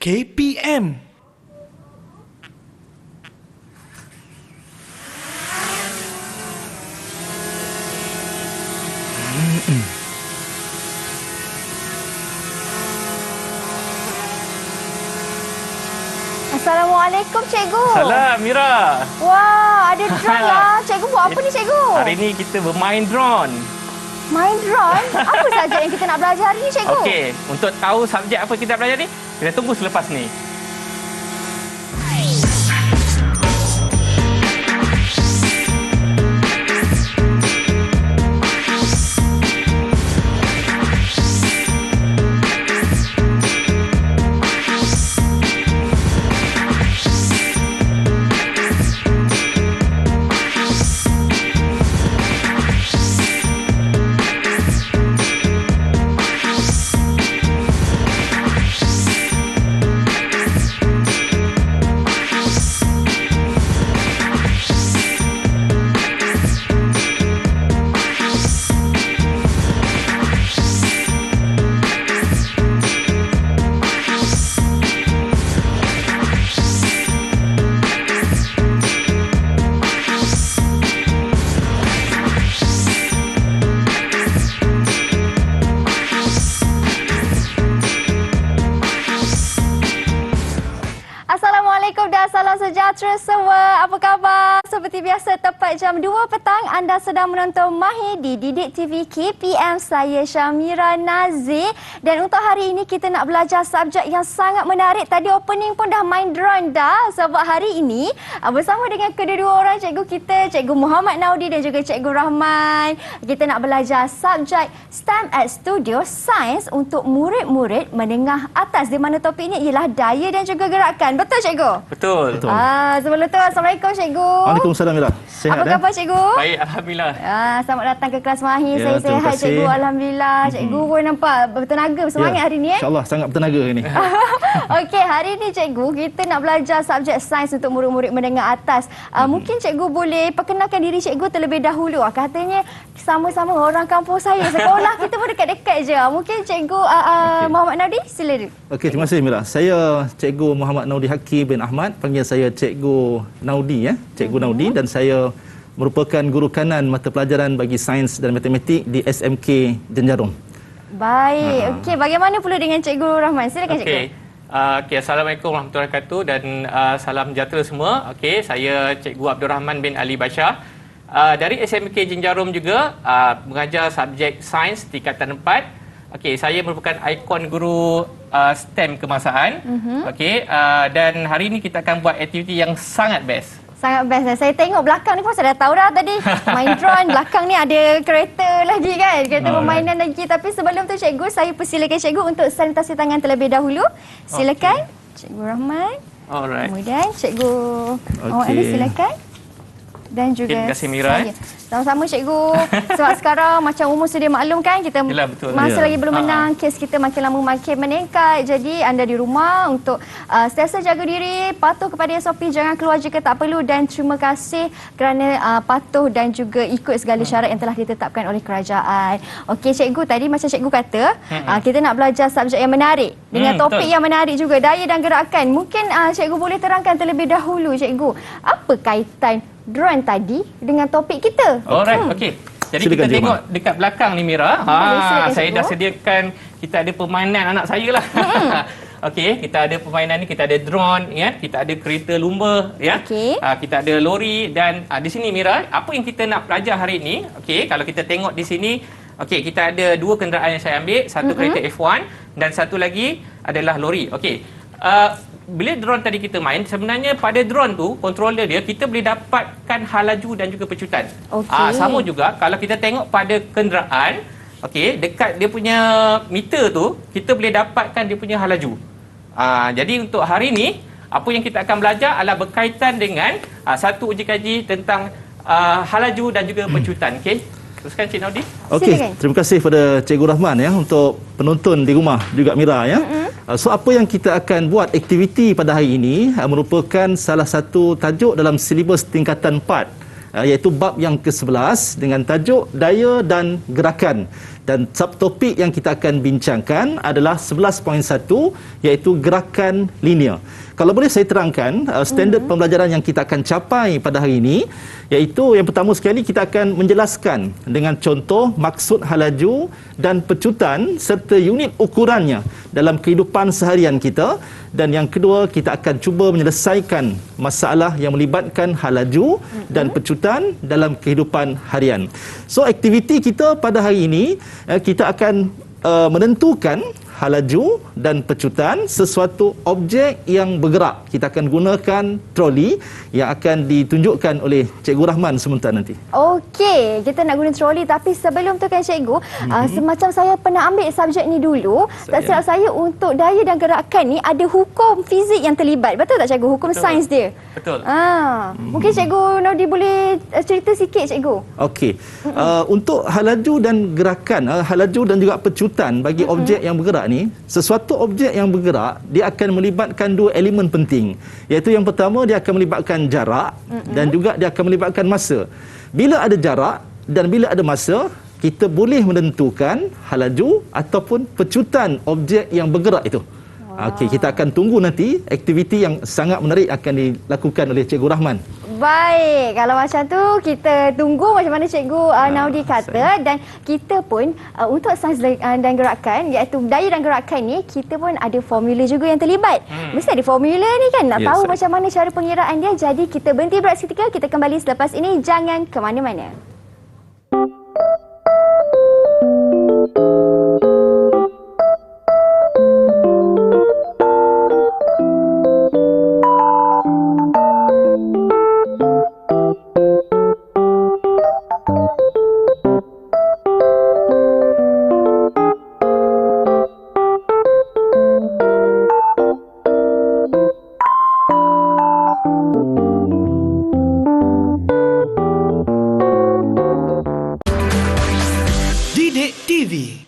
KPM. Assalamualaikum, Cikgu. Salam, Mira. Wah, ada drone lah. Cikgu buat apa ni, Cikgu? Hari ni kita bermain drone. Main drone? Apa saja yang kita nak belajar hari ni, Cikgu? Okey, untuk tahu subjek apa kita belajar ni, kita tunggu selepas ni. Assalamualaikum dan salam sejahtera semua. Apa khabar? Seperti biasa, tepat jam 2 petang anda sedang menonton Mahir di Didik TV KPM. Saya Syamira Nazir. Dan untuk hari ini kita nak belajar subjek yang sangat menarik. Tadi opening pun dah main drone dah. Sebab hari ini bersama dengan kedua-dua orang cikgu kita, Cikgu Muhammad Naudi dan juga Cikgu Rahman, kita nak belajar subjek STEM at Studio Sains untuk murid-murid menengah atas, di mana topiknya ialah daya dan juga gerakan. Betul, Cikgu? Betul. Sebelum tu, Assalamualaikum, Cikgu. Waalaikumsalam, Mira. Sihat, Apa khabar, Cikgu? Baik, Alhamdulillah. Selamat datang ke kelas Mahir. Ya, Saya terima sihat, kasih. Cikgu. Alhamdulillah. Cikgu pun nampak bertenaga, bersemangat hari ni. InsyaAllah, sangat bertenaga hari ni. Okey, hari ni, Cikgu, kita nak belajar subjek sains untuk murid-murid menengah atas. Mungkin Cikgu boleh perkenalkan diri Cikgu terlebih dahulu. Katanya sama-sama orang kampung saya. Sekolah kita pun dekat-dekat je. Mungkin Cikgu Muhammad Naudi, silakan. Okey, terima kasih, Mira. Saya Cikgu Muhammad Naudi Hakim bin Ahmad. Panggil saya Cikgu Naudi, Cikgu Naudi, dan saya merupakan guru kanan mata pelajaran bagi sains dan matematik di SMK Jenjarum. Baik. Okey, bagaimana pula dengan Cikgu Rahman? Silakan, Cikgu. Okey, Assalamualaikum warahmatullahi wabarakatuh dan salam sejahtera semua. Okey, saya Cikgu Abdul Rahman bin Ali Bashar. Dari SMK Jenjarum juga, mengajar subjek sains tingkatan 4. Okey, saya merupakan ikon guru STEM kemasaan. Okey, dan hari ini kita akan buat aktiviti yang sangat best. Sangat best. Saya tengok belakang ni pun saya dah tahu dah tadi. Main drone, belakang ni ada kereta lagi kan. Kereta permainan lagi. Tapi sebelum tu, Cikgu, saya persilakan Cikgu untuk sanitasi tangan terlebih dahulu. Silakan, Cikgu Rahman. Alright. Kemudian Cikgu Muhammad Ali, silakan. Dan juga Terima kasih, Mira. Sama-sama, Cikgu. Sebab sekarang macam umur sudah maklum kan, kita Yalah, betul. masa lagi belum menang, Ha-ha. kes kita makin lama makin meningkat. Jadi anda di rumah untuk sentiasa jaga diri, patuh kepada SOP, jangan keluar jika tak perlu, dan terima kasih kerana patuh dan juga ikut segala syarat yang telah ditetapkan oleh kerajaan. Okey, Cikgu, tadi macam Cikgu kata, kita nak belajar subjek yang menarik dengan topik betul. yang menarik juga, daya dan gerakan. Mungkin Cikgu boleh terangkan terlebih dahulu, Cikgu, apa kaitan drone tadi dengan topik kita? Alright, okey. Jadi Silakan, kita Cikgu. tengok dekat belakang ni, Mira. silakan, Saya Cikgu. dah sediakan, kita ada permainan anak saya lah. Okey, kita ada permainan ni, kita ada drone, ya, kita ada kereta lumba, ya. Okey. Kita ada lori dan di sini, Mira, apa yang kita nak belajar hari ini? Okey, kalau kita tengok di sini, okey, kita ada dua kenderaan yang saya ambil, satu kereta F1 dan satu lagi adalah lori. Okey. Bila drone tadi kita main, sebenarnya pada drone tu, controller dia, kita boleh dapatkan halaju dan juga pecutan. Okey. Sama juga kalau kita tengok pada kenderaan, okey, dekat dia punya meter tu, kita boleh dapatkan dia punya halaju. Jadi untuk hari ni, apa yang kita akan belajar adalah berkaitan dengan satu uji kaji tentang halaju dan juga pecutan. Okey. Teruskan, Cik Naudi. Okey, Silakan. terima kasih kepada Cikgu Rahman untuk penonton di rumah juga, Mira, So apa yang kita akan buat aktiviti pada hari ini merupakan salah satu tajuk dalam silibus tingkatan 4, iaitu bab yang ke-11 dengan tajuk daya dan gerakan. Dan subtopik yang kita akan bincangkan adalah 11.1 iaitu gerakan linear. Kalau boleh saya terangkan standard pembelajaran yang kita akan capai pada hari ini, iaitu yang pertama sekali kita akan menjelaskan dengan contoh maksud halaju dan pecutan serta unit ukurannya dalam kehidupan seharian kita, dan yang kedua kita akan cuba menyelesaikan masalah yang melibatkan halaju dan pecutan dalam kehidupan harian. So aktiviti kita pada hari ini kita akan menentukan halaju dan pecutan sesuatu objek yang bergerak. Kita akan gunakan troli yang akan ditunjukkan oleh Cikgu Rahman sebentar nanti. Okey, kita nak guna troli, tapi sebelum tu kan Cikgu, semacam saya pernah ambil subjek ni dulu. Tak silap saya, untuk daya dan gerakan ni ada hukum fizik yang terlibat. Betul tak Cikgu? Hukum sains dia. Betul. Mungkin Cikgu Naudi boleh cerita sikit Cikgu. Okey. Untuk halaju dan gerakan, halaju dan juga pecutan bagi objek yang bergerak ni, sesuatu objek yang bergerak dia akan melibatkan dua elemen penting, iaitu yang pertama dia akan melibatkan jarak dan juga dia akan melibatkan masa. Bila ada jarak dan bila ada masa, kita boleh menentukan halaju ataupun pecutan objek yang bergerak itu. Okey, kita akan tunggu nanti aktiviti yang sangat menarik akan dilakukan oleh Cikgu Rahman. Baik, kalau macam tu kita tunggu macam mana Cikgu Naudi kata, dan kita pun untuk sains dan gerakan, iaitu daya dan gerakan ni, kita pun ada formula juga yang terlibat. Mesti ada formula ni kan, nak tahu macam mana cara pengiraan dia. Jadi kita berhenti berehat seketika, kita kembali selepas ini, jangan ke mana-mana.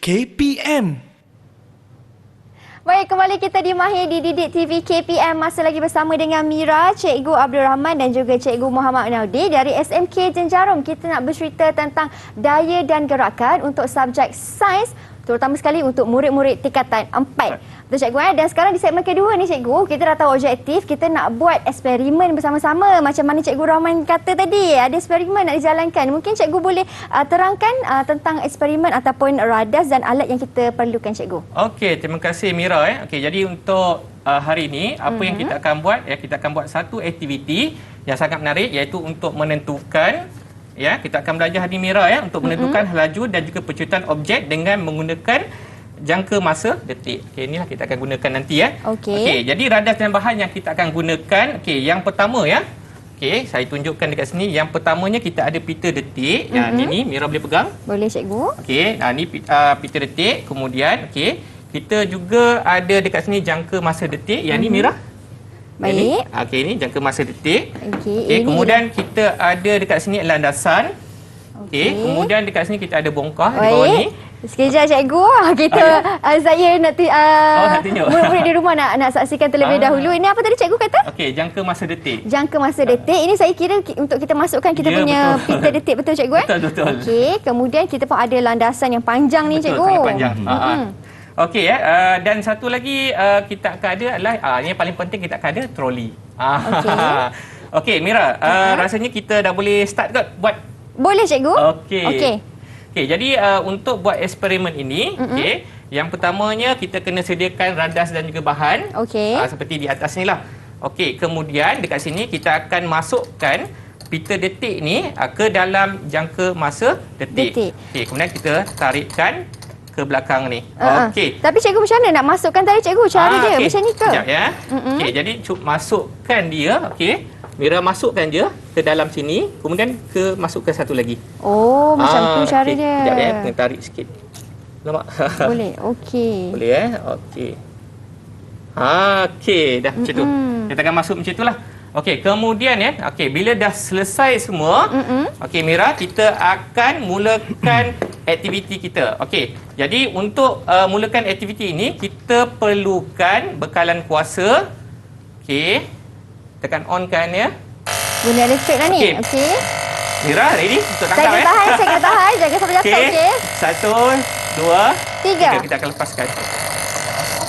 KPM. Baik, kembali kita di Mahir di Didik TV KPM. Masih lagi bersama dengan Mira, Cikgu Abdul Rahman dan juga Cikgu Muhammad Naudi dari SMK Jenjarom. Kita nak bercerita tentang daya dan gerakan untuk subjek sains, terutama sekali untuk murid-murid tingkatan 4. Betul Cikgu? Dan sekarang di segmen kedua ni Cikgu, kita dah tahu objektif, kita nak buat eksperimen bersama-sama. Macam mana Cikgu Rahman kata tadi, ada eksperimen nak dijalankan. Mungkin Cikgu boleh terangkan tentang eksperimen ataupun radas dan alat yang kita perlukan Cikgu. Okey, terima kasih Mira. Okey, jadi untuk hari ini, apa yang kita akan buat, kita akan buat satu aktiviti yang sangat menarik, iaitu untuk menentukan, kita akan belajar hari Mira untuk menentukan halaju dan juga pecutan objek dengan menggunakan jangka masa detik. Okey, inilah kita akan gunakan nanti Okey, jadi radas dan bahan yang kita akan gunakan. Okey, yang pertama okey, saya tunjukkan dekat sini. Yang pertamanya kita ada pita detik. Yang ini Mira boleh pegang. Boleh Cikgu. Okey, ini pita detik. Kemudian kita juga ada dekat sini jangka masa detik. Yang ni Mira. Baik. Okey, ini jangka masa detik. Okey, kemudian kita ada dekat sini landasan. Okey, kemudian dekat sini kita ada bongkah di bawah ni. Sekejap Cikgu, saya nak murid-murid di rumah nak saksikan terlebih dahulu. Ini apa tadi Cikgu kata? Okey, jangka masa detik. Jangka masa detik. Ini saya kira untuk kita masukkan kita punya pita detik, betul Cikgu? Betul. Okey, kemudian kita pun ada landasan yang panjang ni Cikgu. Sangat panjang. Okey dan satu lagi kita akan ada adalah ini yang paling penting, kita akan ada troli. Okey Mira, rasanya kita dah boleh start ke buat? Boleh Cikgu. Okey, jadi untuk buat eksperimen ini, yang pertamanya kita kena sediakan radas dan juga bahan. Seperti di atas ni lah. Okey, kemudian dekat sini kita akan masukkan pita detik ni ke dalam jangka masa detik. Okey, kemudian kita tarikkan ke belakang ni. Okey. Tapi Cikgu macam mana nak masukkan tadi Cikgu? Cara dia macam ni ke? Sekejap Okey, jadi masukkan dia. Okey. Mira masukkan je ke dalam sini, kemudian masukkan satu lagi. Oh, macam tu cara dia. Sekejap kena tarik sikit. Nampak? Boleh. Okey. Boleh Okey. Okey, dah macam tu. Kita akan masuk macam itulah. Okey, kemudian okey, bila dah selesai semua, okey Mira, kita akan mulakan aktiviti kita. Okey. Jadi untuk mulakan aktiviti ini, kita perlukan bekalan kuasa. Okey. Tekan on kan Guna elektrik lah ni. Okey. Mira, ready untuk tangkap Saya akan tahan. Jangan sampai jatuh. Okey. 1, 2, 3. Kita akan lepaskan.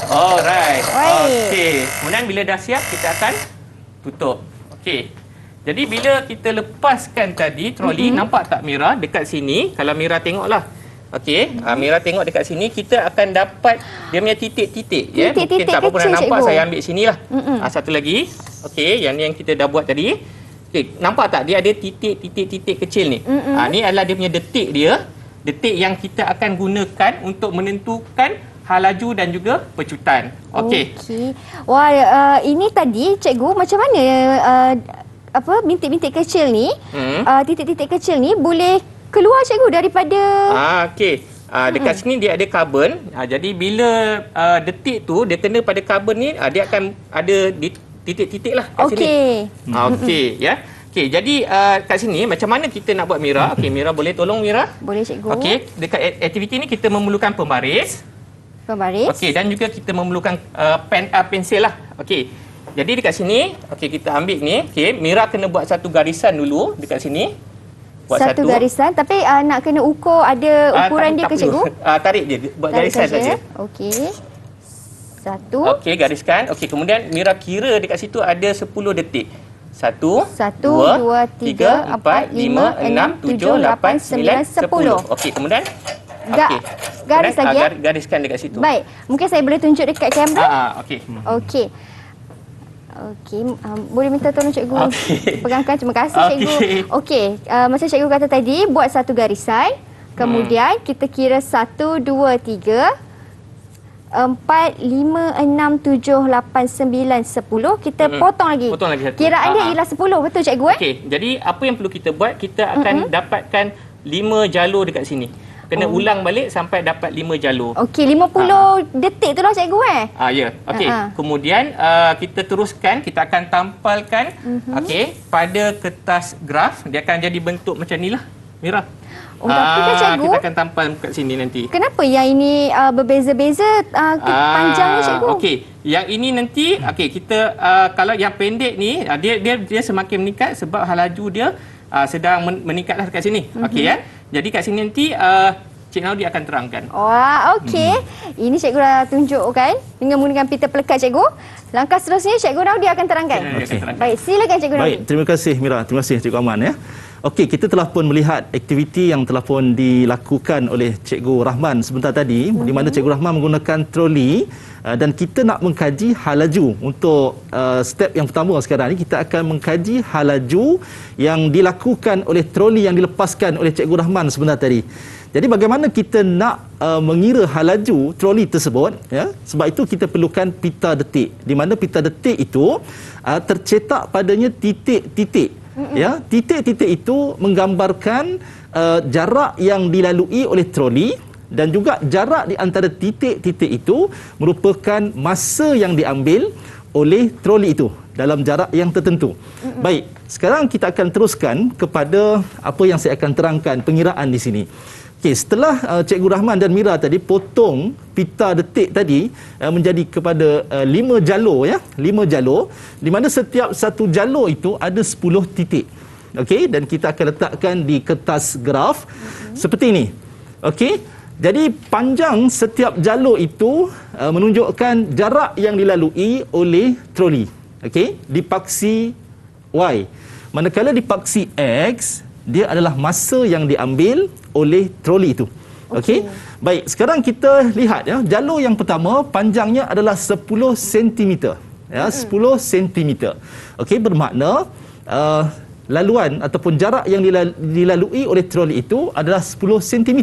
Alright. Baik. Okey. Kemudian bila dah siap, kita akan tutup. Okey. Jadi bila kita lepaskan tadi troli, nampak tak Mira dekat sini? Kalau Mira tengoklah. Okey, Mira tengok dekat sini, kita akan dapat dia punya titik-titik. Ya, mungkin tak apa pernah nampak, saya ambil sinilah. Satu lagi. Okey, yang ni yang kita dah buat tadi. Okey, nampak tak dia ada titik-titik kecil ni? Ni adalah dia punya detik dia. Detik yang kita akan gunakan untuk menentukan halaju dan juga pecutan. Okey. Wah, ini tadi cikgu macam mana bintik-bintik kecil ni, titik-titik kecil ni boleh keluar cikgu daripada okey. Dekat sini dia ada karbon. Jadi bila detik tu dia kena pada karbon ni, dia akan ada titik-titik lah kat sini. Okey, ya. Okey, jadi kat sini macam mana kita nak buat Mira? Okey, Mira boleh tolong Mira? Boleh cikgu. Okey, dekat aktiviti ni kita memerlukan pembaris. Okey, dan juga kita memerlukan pensel lah. Okey. Jadi dekat sini, okey kita ambil ni. Okey, Mira kena buat satu garisan dulu dekat sini. Buat satu garisan, tapi nak kena ukur ada ukuran dia ke cikgu? Tarik je, buat garisan saja. Okey. Satu. Okey, gariskan. Okey, kemudian Mira kira dekat situ ada 10 detik. 1, 2, 3, 4, 5, 6, 7, 8, 9, 10. Okey, kemudian garis lagi gariskan dekat situ. Baik, mungkin saya boleh tunjuk dekat kamera. Okey. Okey. Okey, boleh minta tolong cikgu pegangkan. Terima kasih cikgu. Okey, macam cikgu kata tadi, buat satu garisan. Kemudian kita kira 1, 2, 3, 4, 5, 6, 7, 8, 9, 10. Kita potong lagi. Satu. Kiraan dia ialah 10. Betul cikgu? Okey, jadi apa yang perlu kita buat? Kita akan dapatkan 5 jalur dekat sini. Kena ulang balik sampai dapat 5 jalur. Okey, 50 detik tu lah cikgu ya. Okey. Kemudian kita teruskan, kita akan tampalkan okey pada kertas graf. Dia akan jadi bentuk macam nilah, Mira. Tapi kan cikgu, kita akan tampal kat sini nanti. Kenapa yang ini berbeza-beza panjangnya cikgu? Okey, yang ini nanti kita kalau yang pendek ni dia semakin meningkat sebab halaju dia sedang meningkatlah dekat sini. Okey ya. Jadi kat sini nanti Cik Naudi akan terangkan. Wah, okey. Ini cikgu dah tunjukkan dengan menggunakan pita pelekat cikgu. Langkah seterusnya Cikgu Naudi akan terangkan. Baik, silakan Cikgu Naudi. Baik, terima kasih Mira. Terima kasih Cikgu Aman ya. Okey, kita telah pun melihat aktiviti yang telah pun dilakukan oleh Cikgu Rahman sebentar tadi, di mana Cikgu Rahman menggunakan troli dan kita nak mengkaji halaju. Untuk step yang pertama sekarang ni, kita akan mengkaji halaju yang dilakukan oleh troli yang dilepaskan oleh Cikgu Rahman sebentar tadi. Jadi bagaimana kita nak mengira halaju troli tersebut ya? Sebab itu kita perlukan pita detik, di mana pita detik itu tercetak padanya titik-titik. Ya, titik-titik itu menggambarkan jarak yang dilalui oleh troli dan juga jarak di antara titik-titik itu merupakan masa yang diambil oleh troli itu dalam jarak yang tertentu. Baik, sekarang kita akan teruskan kepada apa yang saya akan terangkan pengiraan di sini. Okey, setelah Cikgu Rahman dan Mira tadi potong pita detik tadi menjadi kepada 5 jalur ya, 5 jalur, di mana setiap satu jalur itu ada 10 titik. Okey, dan kita akan letakkan di kertas graf seperti ini. Okey, jadi panjang setiap jalur itu menunjukkan jarak yang dilalui oleh troli. Okey, di paksi Y. Manakala di paksi X, dia adalah masa yang diambil oleh troli itu. Okey. Baik, sekarang kita lihat ya, jalur yang pertama panjangnya adalah 10 cm. Ya, 10 cm. Okey, bermakna laluan ataupun jarak yang dilalui oleh troli itu adalah 10 cm.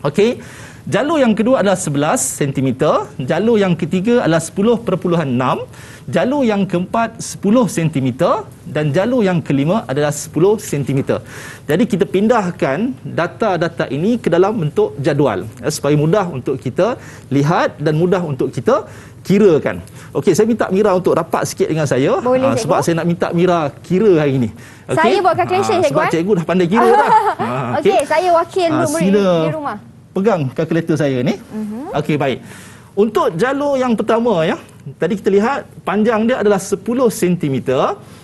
Okey. Jalur yang kedua adalah 11 cm, jalur yang ketiga adalah 10.6, jalur yang keempat 10 cm dan jalur yang kelima adalah 10 cm. Jadi kita pindahkan data-data ini ke dalam bentuk jadual supaya mudah untuk kita lihat dan mudah untuk kita kirakan. Okey, saya minta Mira untuk rapat sikit dengan saya. Boleh, sebab saya nak minta Mira kira hari ini. Okay? Saya buat calculation cikgu. Sebab cikgu dah pandai kira dah. Okey, saya wakil murid di rumah. Pegang kalkulator saya ni. Okey, baik. Untuk jalur yang pertama ya, tadi kita lihat panjang dia adalah 10 cm.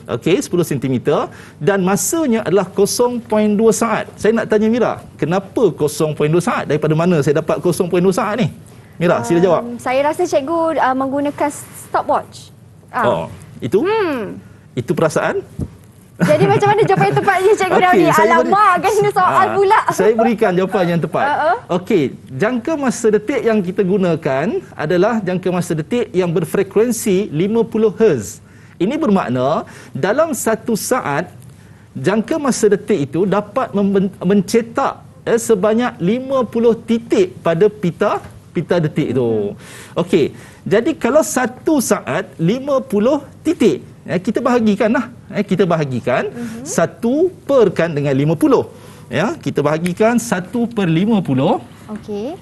Okey, 10 cm dan masanya adalah 0.2 saat. Saya nak tanya Mira, kenapa 0.2 saat? Daripada mana saya dapat 0.2 saat ni? Mira, sila jawab. Saya rasa cikgu menggunakan stopwatch. Oh, itu? Itu perasaan? Jadi macam mana jawapan yang tepatnya cikgu Naudi? Alamak, kena soal pula. Saya berikan jawapan yang tepat. Okey, jangka masa detik yang kita gunakan adalah jangka masa detik yang berfrekuensi 50 Hz. Ini bermakna dalam satu saat jangka masa detik itu dapat mencetak sebanyak 50 titik pada pita detik itu. Okey, jadi kalau satu saat 50 titik, kita bahagikanlah. Kita bahagikan 1 per kan dengan 50. Ya, kita bahagikan 1 per 50. Okey.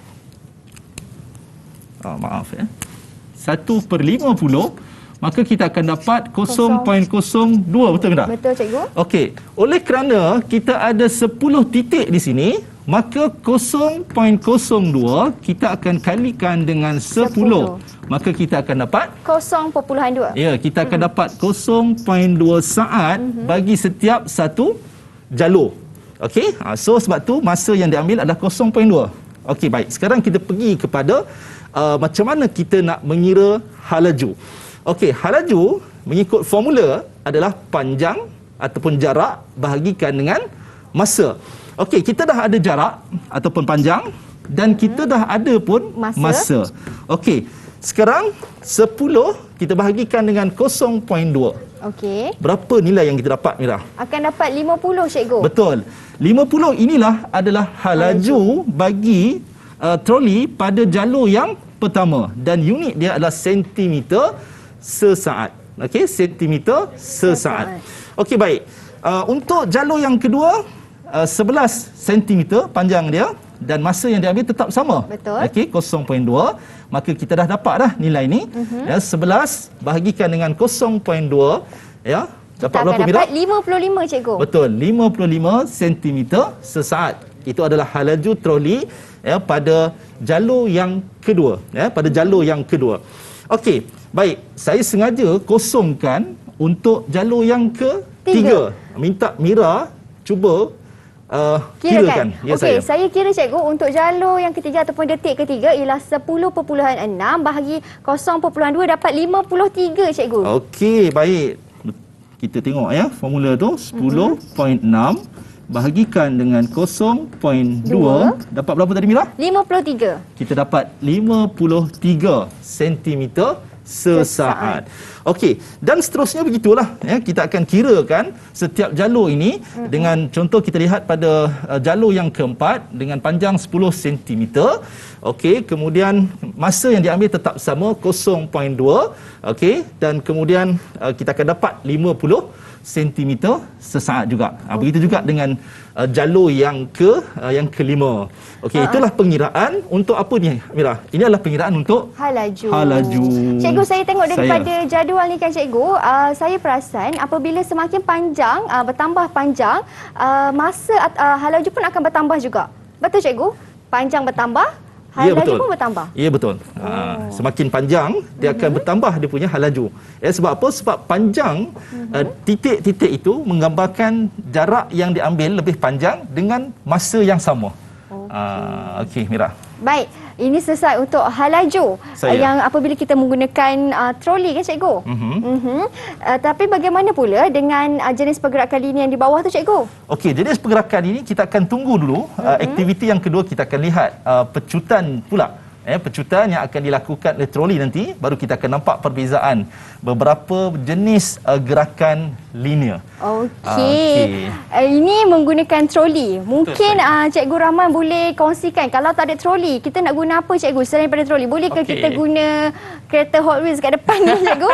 Maaf 1 per 50, maka kita akan dapat 0.02, betul tak? Betul cikgu. Okey, oleh kerana kita ada 10 titik di sini, maka 0.02 kita akan kalikan dengan 10. Maka kita akan dapat 0.2. ya, kita akan dapat 0.2 saat bagi setiap satu jalur. Okey, so sebab tu masa yang diambil adalah 0.2. Okey, baik. Sekarang kita pergi kepada macam mana kita nak mengira halaju. Okey, halaju mengikut formula adalah panjang ataupun jarak bahagikan dengan masa. Okey, kita dah ada jarak ataupun panjang dan kita dah ada pun masa. Okey, sekarang 10 kita bahagikan dengan 0.2. Okey. Berapa nilai yang kita dapat, Mira? Akan dapat 50 cikgu. Betul. 50 inilah adalah halaju bagi troli pada jalur yang pertama dan unit dia adalah sentimeter sesaat. Okey, sentimeter sesaat. Okey, baik. Untuk jalur yang kedua 11 cm panjang dia dan masa yang diambil tetap sama. Betul. Okey, 0.2. Maka kita dah dapat dah nilai ni. Ya, 11 bahagikan dengan 0.2, ya. Dapat berapa, Mira? Dapat 55 cikgu. Betul, 55 cm sesaat. Itu adalah halaju troli ya pada jalur yang kedua, ya, pada jalur yang kedua. Okey, baik. Saya sengaja kosongkan untuk jalur yang ketiga. Minta Mira cuba kirakan. Ya, okey, saya kira cikgu untuk jalur yang ketiga ataupun detik ketiga ialah 10.6 bahagi 0.2 dapat 53 cikgu. Okey, baik. Kita tengok ya formula tu 10.6 bahagikan dengan 0.2 dapat berapa tadi, Mira? 53. Kita dapat 53 cm sesaat. Okey, dan seterusnya begitulah ya, kita akan kirakan setiap jalur ini dengan contoh kita lihat pada jalur yang keempat dengan panjang 10 cm. Okey, kemudian masa yang diambil tetap sama 0.2. Okey, dan kemudian kita akan dapat 50 cm sesaat juga. Begitu juga dengan jalur yang kelima. Okey, itulah pengiraan untuk apa ni, Mira? Ini adalah pengiraan untuk halaju. Cikgu, saya tengok daripada jadual ni kan cikgu, saya perasan apabila semakin panjang, bertambah panjang, masa halaju pun akan bertambah juga. Betul cikgu? Panjang bertambah, halaju pun bertambah. Ya, betul. Semakin panjang dia akan bertambah dia punya halaju. Sebab apa? Sebab panjang titik-titik itu menggambarkan jarak yang diambil lebih panjang dengan masa yang sama. Okey, Mira. Baik, ini selesai untuk halaju yang apabila kita menggunakan troli kan cikgu. Tapi bagaimana pula dengan jenis pergerakan lini yang di bawah tu cikgu? Okey, jenis pergerakan ini kita akan tunggu dulu. Aktiviti yang kedua kita akan lihat pecutan pula. Pecutan yang akan dilakukan oleh troli nanti, baru kita akan nampak perbezaan beberapa jenis gerakan linear. Okey. Ini menggunakan troli. Mungkin Cikgu Rahman boleh kongsikan kalau tak ada troli, kita nak guna apa cikgu selain daripada troli? Bolehkah kita guna kereta Hot Wheels kat depan ni cikgu?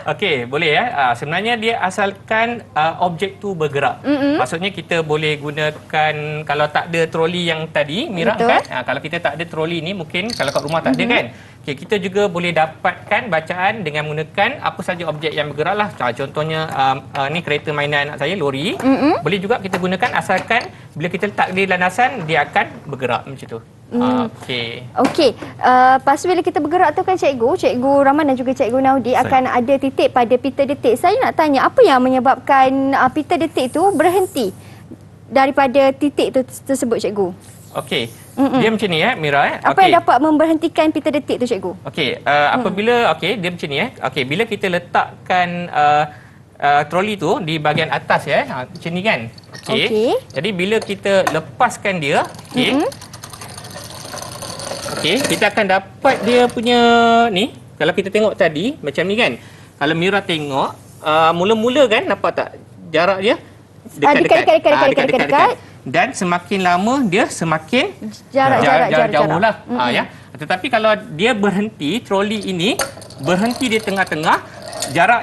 Okey, boleh ya. Sebenarnya dia asalkan objek tu bergerak. Maksudnya kita boleh gunakan kalau tak ada troli yang tadi, Mira kan? Kalau kita tak ada troli ni mungkin kalau kat rumah tak ada kan. Okay, kita juga boleh dapatkan bacaan dengan menggunakan apa saja objek yang bergerak lah. Contohnya ni kereta mainan anak saya, lori. Boleh juga kita gunakan asalkan bila kita letak di landasan dia akan bergerak macam tu. Okey. Okey, lepas tu bila kita bergerak tu kan Cikgu Rahman dan juga Cikgu Naudi akan ada titik pada pita detik. Saya nak tanya, apa yang menyebabkan pita detik tu berhenti daripada titik tu tersebut, Cikgu? Okey. Dia macam ni Mira Apa yang dapat memberhentikan pita detik tu, Cikgu? Okey, apabila dia macam ni Okey, bila kita letakkan troli tu di bahagian atas macam ni kan. Okey. Jadi bila kita lepaskan dia, okey, kita akan dapat dia punya ni. Kalau kita tengok tadi macam ni kan. Kalau Mira tengok, mula-mula kan nampak tak jarak dia dekat. Dan semakin lama dia semakin jauh lah. Ya. Tetapi kalau dia berhenti, troli ini berhenti di tengah-tengah, jarak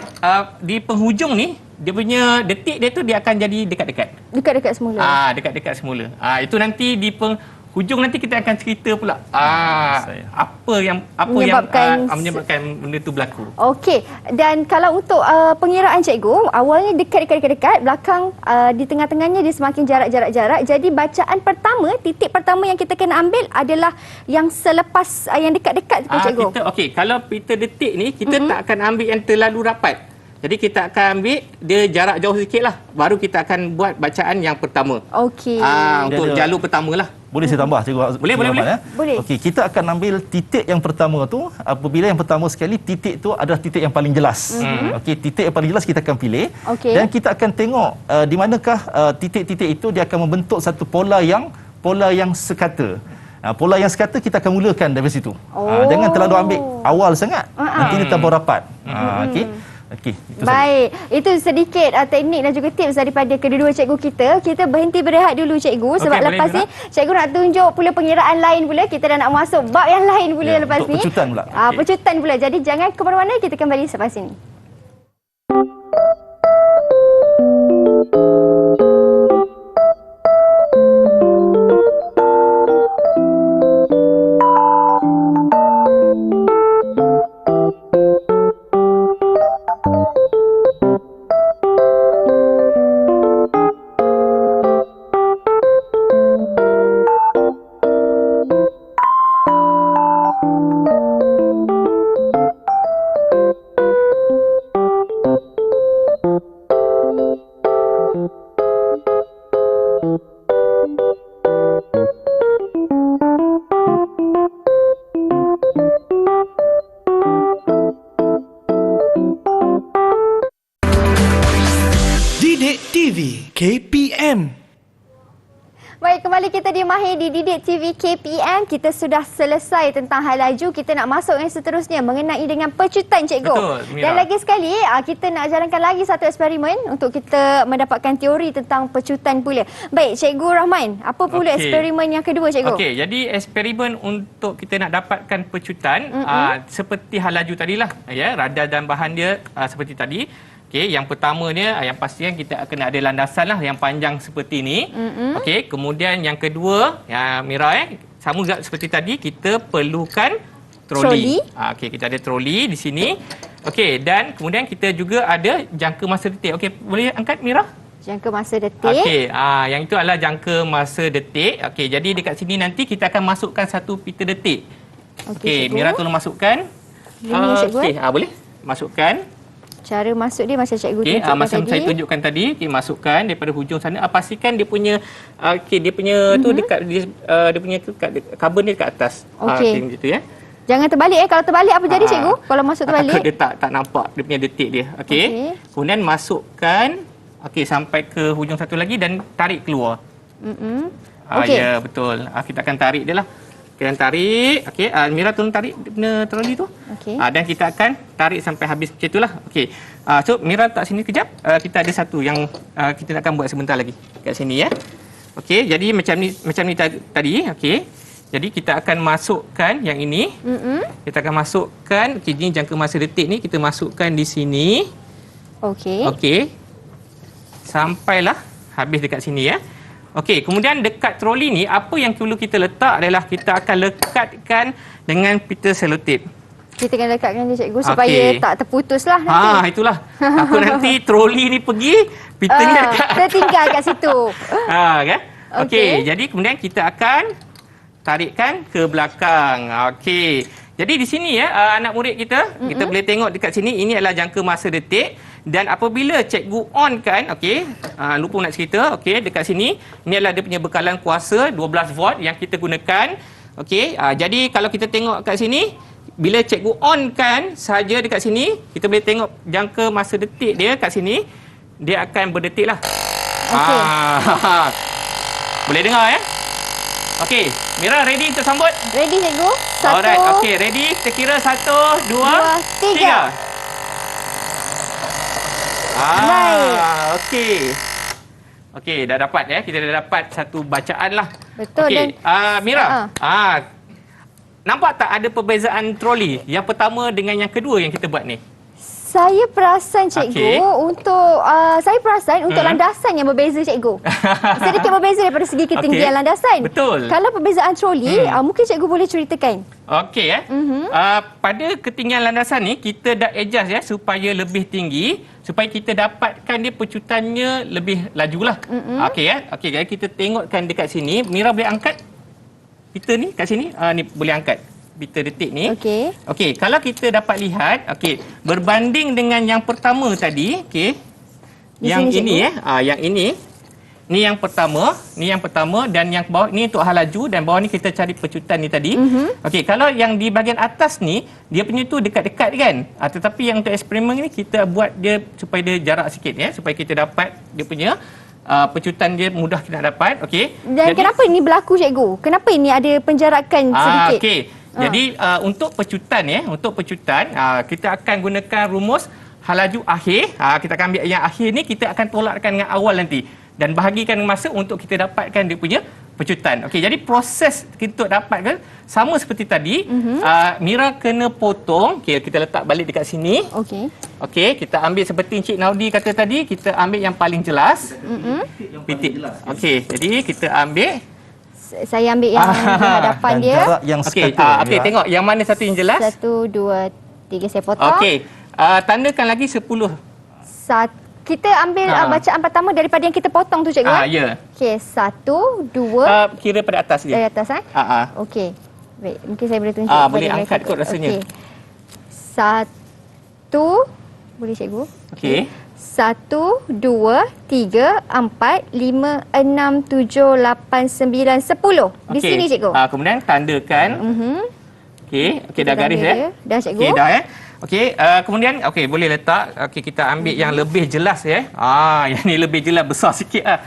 di penghujung ni, dia punya detik dia tu dia akan jadi dekat-dekat. Dekat-dekat semula. Dekat-dekat semula. Itu nanti di penghujung nanti kita akan cerita pula apa yang menyebabkan benda tu berlaku. Okey. Dan kalau untuk pengiraan Cikgu, awalnya dekat, belakang di tengah-tengahnya dia semakin jarak. Jadi bacaan pertama, titik pertama yang kita kena ambil adalah yang selepas yang dekat-dekat tu, Cikgu. Okey, kalau pita detik ni kita tak akan ambil yang terlalu rapat. Jadi kita akan ambil dia jarak jauh sikit lah. Baru kita akan buat bacaan yang pertama. Okey. Untuk jalur pertama lah. Boleh saya tambah, Cikgu? Boleh. Boleh. Okey, kita akan ambil titik yang pertama tu, apabila yang pertama sekali titik tu adalah titik yang paling jelas. Okey, titik yang paling jelas kita akan pilih. Dan kita akan tengok di manakah titik-titik itu dia akan membentuk satu pola yang sekata. Pola yang sekata kita akan mulakan dari situ. Jangan terlalu ambil awal sangat. Nanti dia tambah rapat. Okey, baik. Itu sedikit teknik dan juga tips daripada kedua-dua cikgu kita. Kita berhenti berehat dulu, Cikgu, sebab lepas ni Cikgu nak tunjuk pula pengiraan lain pula. Kita dah nak masuk bab yang lain pula lepas ni. Pecutan pula. Pecutan pula. Jadi jangan ke mana-mana, kita kembali selepas ini. Didik TV KPM. Baik, kembali kita di Mahir di Didik TV KPM. Kita sudah selesai tentang hal laju. Kita nak masuk yang seterusnya mengenai dengan pecutan, Cikgu. Betul, Mira. Dan lagi sekali, kita nak jalankan lagi satu eksperimen untuk kita mendapatkan teori tentang pecutan pula. Baik, Cikgu Rahman, apa pula eksperimen yang kedua, Cikgu? Okey, jadi eksperimen untuk kita nak dapatkan pecutan seperti hal laju tadilah, ya, radar dan bahan dia seperti tadi. Okey, yang pertamanya yang pastikan kita akan ada landasan lah yang panjang seperti ini. Okey, kemudian yang kedua, Mira, sama juga seperti tadi, kita perlukan troli. Okey, kita ada troli di sini. Okey, dan kemudian kita juga ada jangka masa detik. Okey, boleh angkat, Mira? Jangka masa detik. Okey, yang itu adalah jangka masa detik. Okey, jadi dekat sini nanti kita akan masukkan satu pita detik. Okey, Mira tolong masukkan. Ini, Cikgu. Okey, boleh masukkan. Cara masuk dia macam Cikgu tunjukkan macam tadi. saya tunjukkan tadi. Okey, masukkan daripada hujung sana. Pastikan dia punya dia punya tu dekat dia punya carbon dia dekat atas. Okey. Gitu ya. Jangan terbalik Kalau terbalik apa jadi, Cikgu? Kalau masuk terbalik? Dia tak nampak dia punya detik dia. Okey. Kemudian masukkan sampai ke hujung satu lagi dan tarik keluar. Ya, betul. Kita akan tarik dia lah. Kita akan tarik. Okey, Mira tolong tarik troli tu. Okey. Dan kita akan tarik sampai habis macam itulah. Okey. So Mira tak sini kejap. Kita ada satu yang kita akan buat sebentar lagi kat sini ya. Okey, jadi macam ni tadi, okey. Jadi kita akan masukkan yang ini. Kita akan masukkan ini jangka masa detik ni kita masukkan di sini. Okey. Okey. Sampailah habis dekat sini ya. Okey, kemudian dekat troli ni apa yang perlu kita letak adalah kita akan lekatkan dengan pita selotip. Kita kena lekatkan dia, Cikgu, supaya tak terputus lah nanti. Itulah. Takut nanti troli ni pergi, pitanya tertinggal kat situ. Kan? Okey, jadi kemudian kita akan tarikkan ke belakang. Okey. Jadi di sini ya anak murid kita, kita boleh tengok dekat sini, ini adalah jangka masa detik. Dan apabila cikgu on kan, okey, lupa nak cerita, okey, dekat sini, ini adalah dia punya bekalan kuasa 12 volt yang kita gunakan. Okey, jadi kalau kita tengok kat sini, bila cikgu on kan saja dekat sini, kita boleh tengok jangka masa detik dia kat sini, dia akan berdetik lah. Okey. Boleh dengar ya? Okey, Mira ready untuk sambut? Ready cikgu? Alright, okey, ready? Kita kira 1, 2, 3. Baik. Okey. Okey, dah dapat ya. Kita dah dapat satu bacaan lah. Betul. Okey, Mira. Nampak tak ada perbezaan troli yang pertama dengan yang kedua yang kita buat ni? Saya perasan cikgu untuk landasan yang berbeza cikgu. Sedikit berbeza daripada segi ketinggian landasan. Betul. Kalau perbezaan troli, mungkin cikgu boleh ceritakan. Okey pada ketinggian landasan ni kita dah adjust ya supaya lebih tinggi, supaya kita dapatkan dia pecutannya lebih lajulah. Okey Okey, jadi kita tengokkan dekat sini. Mira boleh angkat pita ni kat sini. Ni boleh angkat pita detik ni. Okey. Okey, kalau kita dapat lihat, okey, berbanding dengan yang pertama tadi, okey. Yang ini yang ini. Ni yang pertama, dan yang bawah ni untuk hal laju dan bawah ni kita cari pecutan ni tadi. Okey, kalau yang di bahagian atas ni, dia punya tu dekat-dekat kan. Tetapi yang untuk eksperimen ni kita buat dia supaya dia jarak sikit ya, supaya kita dapat dia punya pecutan dia mudah kita nak dapat. Okey. Dan kenapa ini berlaku cikgu? Kenapa ini ada penjarakan sedikit? Okey. Jadi untuk pecutan kita akan gunakan rumus hal laju akhir. Kita akan ambil yang akhir ni, kita akan tolakkan dengan awal nanti dan bahagikan masa untuk kita dapatkan dia punya pecutan. Okey, jadi proses kita untuk dapatkan sama seperti tadi. Mira kena potong. Okey, kita letak balik dekat sini. Okey. Okey, kita ambil seperti Encik Naudi kata tadi, kita ambil yang paling jelas. Pitik. Okey, jadi kita ambil. Saya ambil yang di hadapan dia. Jarak yang Okey, sekata. tengok yang mana satu yang jelas. 1, 2, 3 saya potong. Okey, tandakan lagi 10. Kita ambil bacaan pertama daripada yang kita potong tu cikgu. Ya. Okey, 1, 2. Kira pada atas Dari dia. atas Okey. Baik, mungkin saya boleh tunjuk Boleh kepada angkat mereka. kot rasanya. Okey. 1. Boleh cikgu? Okey. 1, 2, 3, 4, 5, 6, 7, 8, 9, 10. Di sini cikgu. Kemudian tandakan. Okey, dah garis ya. Dah cikgu. Okey, dah ya. Okey, kemudian boleh letak. Okey, kita ambil yang lebih jelas ya. Yang ni lebih jelas, besar sikit ah.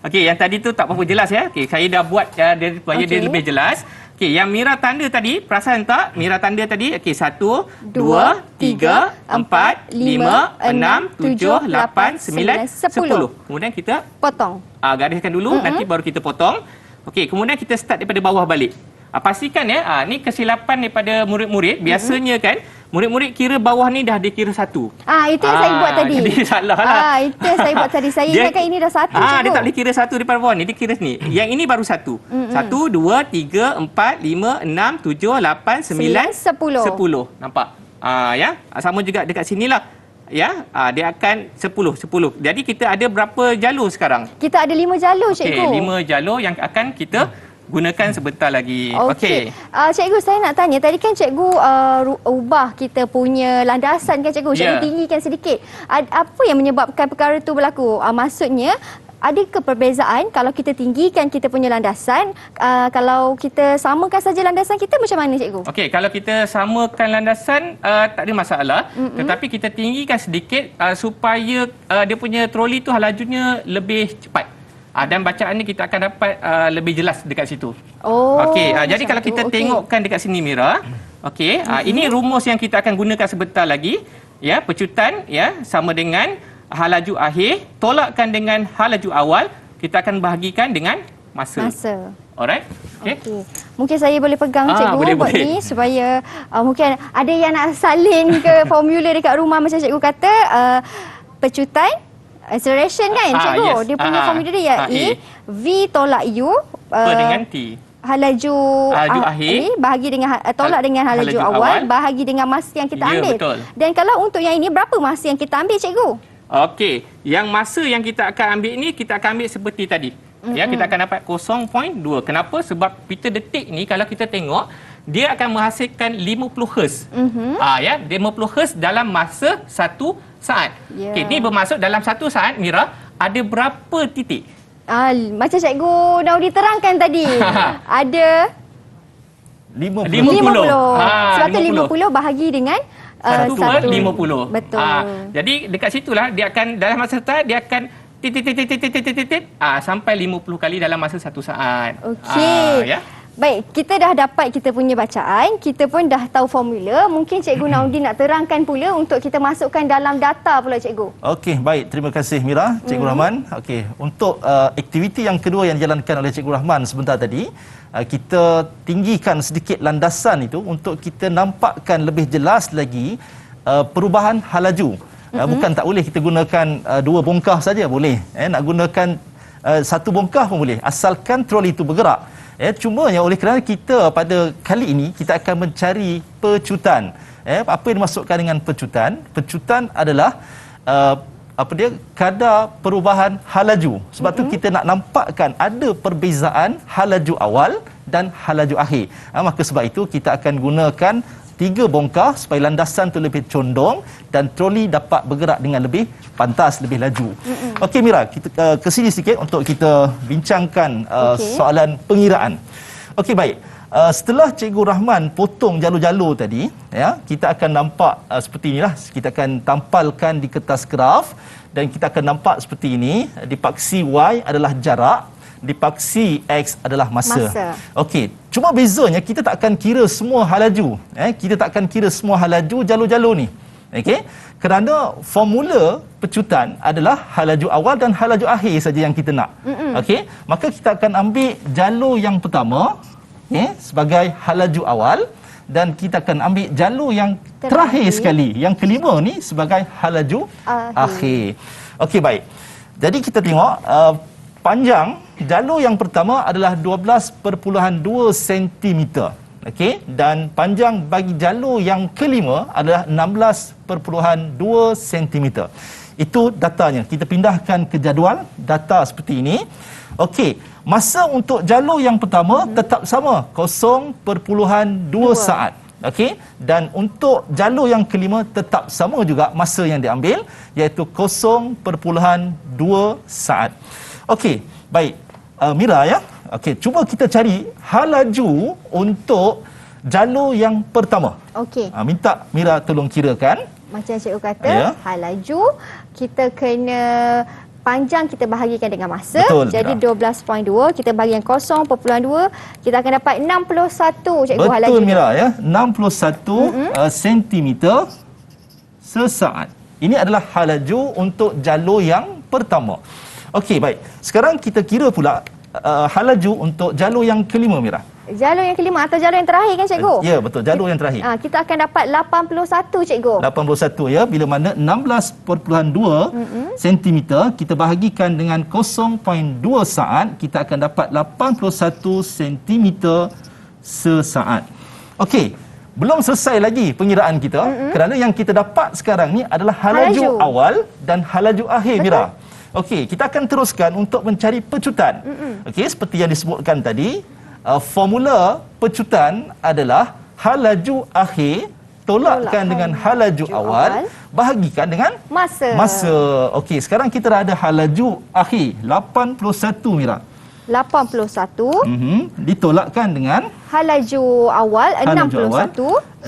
Okey, yang tadi tu tak apa jelas ya. Okey, saya dah buat dia supaya dia lebih jelas. Okey, yang Mira tanda tadi, perasan tak? Mira tanda tadi. Okey, 1, 2, 3, 4, 5, 6, 7, 8, 9, 10. Kemudian kita potong. Gariskan dulu, nanti baru kita potong. Okey, kemudian kita start daripada bawah balik. Pastikan ya, ni kesilapan daripada murid-murid. Biasanya kan, murid-murid kira bawah ni dah dikira satu. Itu yang saya buat tadi. Jadi salah lah. Itu yang saya buat tadi. Saya ingatkan ini dah satu cikgu. Dia tak boleh kira satu daripada bawah ni, dia kira ni. Yang ini baru satu. 1, 2, 3, 4, 5, 6, 7, 8, 9, 10. Nampak? Ya, sama juga dekat sinilah. Ya, dia akan 10. Jadi kita ada berapa jalur sekarang? Kita ada 5 jalur cikgu. Okey, 5 jalur yang akan kita gunakan sebentar lagi. Okey. Cikgu, saya nak tanya. Tadi kan cikgu ubah kita punya landasan kan cikgu. Cikgu tinggikan sedikit. Apa yang menyebabkan perkara itu berlaku? Maksudnya, adakah perbezaan kalau kita tinggikan kita punya landasan, kalau kita samakan saja landasan kita macam mana cikgu? Okey, kalau kita samakan landasan tak ada masalah. Tetapi kita tinggikan sedikit supaya dia punya troli tu lajunya lebih cepat. Dan bacaan ni kita akan dapat lebih jelas dekat situ. Okey, jadi kalau kita tengokkan dekat sini Mira, okey, ini rumus yang kita akan gunakan sebentar lagi. Ya, pecutan ya sama dengan hal laju akhir, tolakkan dengan hal laju awal, kita akan bahagikan dengan masa. Alright? Okey. Mungkin saya boleh pegang cikgu boleh. ni supaya mungkin ada yang nak salin ke formula dekat rumah macam cikgu kata, pecutan acceleration kan cikgu. Yes. Dia punya formula dia E, V tolak U dengan T. Hal laju akhir bahagi dengan tolak dengan hal laju awal bahagi dengan masa yang kita ambil. Betul. Dan kalau untuk yang ini berapa masa yang kita ambil cikgu? Okey, yang masa yang kita akan ambil ni kita akan ambil seperti tadi. Ya, kita akan dapat 0.2. Kenapa? Sebab pita detik ni kalau kita tengok dia akan menghasilkan 50 Hz. Ya, 50 Hz dalam masa 1 saat. Ya. Okey, ni bermaksud dalam 1 saat Mira ada berapa titik? Macam Cikgu Naudi terangkan tadi. Ada 50. 50. Sebab tu 50. 50 bahagi dengan 1 per 50. Betul. Jadi dekat situlah dia akan dalam masa start dia akan titit sampai 50 kali dalam masa 1 saat. Okey. Ya. Baik, kita dah dapat kita punya bacaan, kita pun dah tahu formula. Mungkin Cikgu Naudi nak terangkan pula untuk kita masukkan dalam data pula Cikgu. Okey, baik. Terima kasih Mira, Cikgu Rahman. Okey, untuk aktiviti yang kedua yang dijalankan oleh Cikgu Rahman sebentar tadi, kita tinggikan sedikit landasan itu untuk kita nampakkan lebih jelas lagi perubahan halaju. Bukan tak boleh kita gunakan 2 bongkah saja, boleh. Nak gunakan 1 bongkah pun boleh, asalkan troli itu bergerak. Cuma oleh kerana kita pada kali ini kita akan mencari pecutan. Apa yang dimaksudkan dengan pecutan? Pecutan adalah kadar perubahan halaju. Sebab tu kita nak nampakkan ada perbezaan halaju awal dan halaju akhir. Maka sebab itu kita akan gunakan 3 bongkah supaya landasan tu lebih condong dan troli dapat bergerak dengan lebih pantas, lebih laju. Okey Mira, kita ke sini sedikit untuk kita bincangkan soalan pengiraan. Okey, baik. Setelah Cikgu Rahman potong jalur-jalur tadi, ya, kita akan nampak seperti inilah. Kita akan tampalkan di kertas graf dan kita akan nampak seperti ini. Dipaksi Y adalah jarak, dipaksi X adalah masa. Okey, cuma bezanya kita tak akan kira semua halaju. Kita tak akan kira semua halaju jalur-jalur ni. Okey, kerana formula pecutan adalah halaju awal dan halaju akhir saja yang kita nak. Okey, maka kita akan ambil jalur yang pertama sebagai halaju awal dan kita akan ambil jalur yang terakhir sekali, yang kelima ni sebagai halaju akhir. Okey, baik. Jadi kita tengok panjang jalur yang pertama adalah 12.2 cm. Okey, dan panjang bagi jalur yang kelima adalah 16.2 cm. Itu datanya. Kita pindahkan ke jadual data seperti ini. Okey, masa untuk jalur yang pertama tetap sama, 0.2 saat. Okey, dan untuk jalur yang kelima tetap sama juga masa yang diambil, iaitu 0.2 saat. Okey, baik. Mira, ya. Okey, cuba kita cari halaju untuk jalur yang pertama. Okey. Minta Mira tolong kirakan. Macam cikgu kata, halaju kita kena panjang kita bahagikan dengan masa. Betul, jadi 12.2 kita bahagikan 0.2, kita akan dapat 61 cikgu halaju. Betul Mira, ya. 61 cm sesaat. Ini adalah halaju untuk jalur yang pertama. Okey, baik. Sekarang kita kira pula halaju untuk jalur yang kelima, Mira. Jalur yang kelima atau jalur yang terakhir kan cikgu? Ya, betul. Jalur yang terakhir. Kita akan dapat 81 cikgu. 81, ya. Bila mana 16.2 cm kita bahagikan dengan 0.2 saat, kita akan dapat 81 cm sesaat. Okey, belum selesai lagi pengiraan kita kerana yang kita dapat sekarang ni adalah halaju awal dan halaju akhir, Mira. Okey, kita akan teruskan untuk mencari pecutan. Okey, seperti yang disebutkan tadi, formula pecutan adalah halaju akhir tolakkan dengan halaju awal bahagikan dengan masa. Okey, sekarang kita dah ada halaju akhir 81, Mira. 81 ditolakkan dengan halaju awal 61.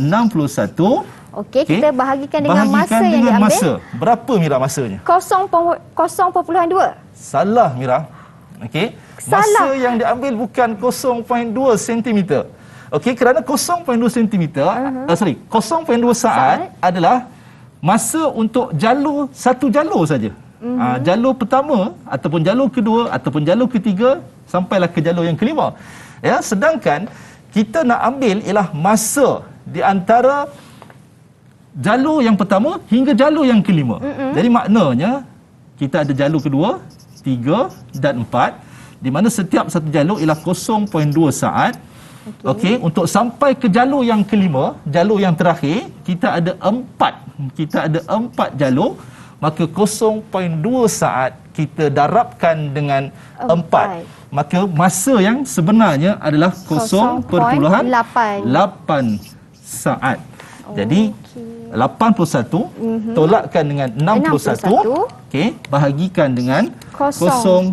Okey, kita bahagikan dengan masa yang diambil. Masa. Berapa Mira masanya? 0.2. Salah Mira. Okey. Masa yang diambil bukan 0.2 cm. Okey, kerana 0.2 cm, 0.2 saat adalah masa untuk jalur satu jalur saja. Jalur pertama ataupun jalur kedua ataupun jalur ketiga sampailah ke jalur yang kelima. Ya, sedangkan kita nak ambil ialah masa di antara jalur yang pertama hingga jalur yang kelima. Jadi maknanya kita ada jalur kedua, 3 dan 4 di mana setiap satu jalur ialah 0.2 saat. Okey, untuk sampai ke jalur yang kelima, jalur yang terakhir, kita ada 4 jalur. maka 0.2 saat kita darabkan dengan 4. Maka masa yang sebenarnya adalah 0.8 saat. Jadi 81 tolakkan dengan 61, okey, bahagikan dengan 0.8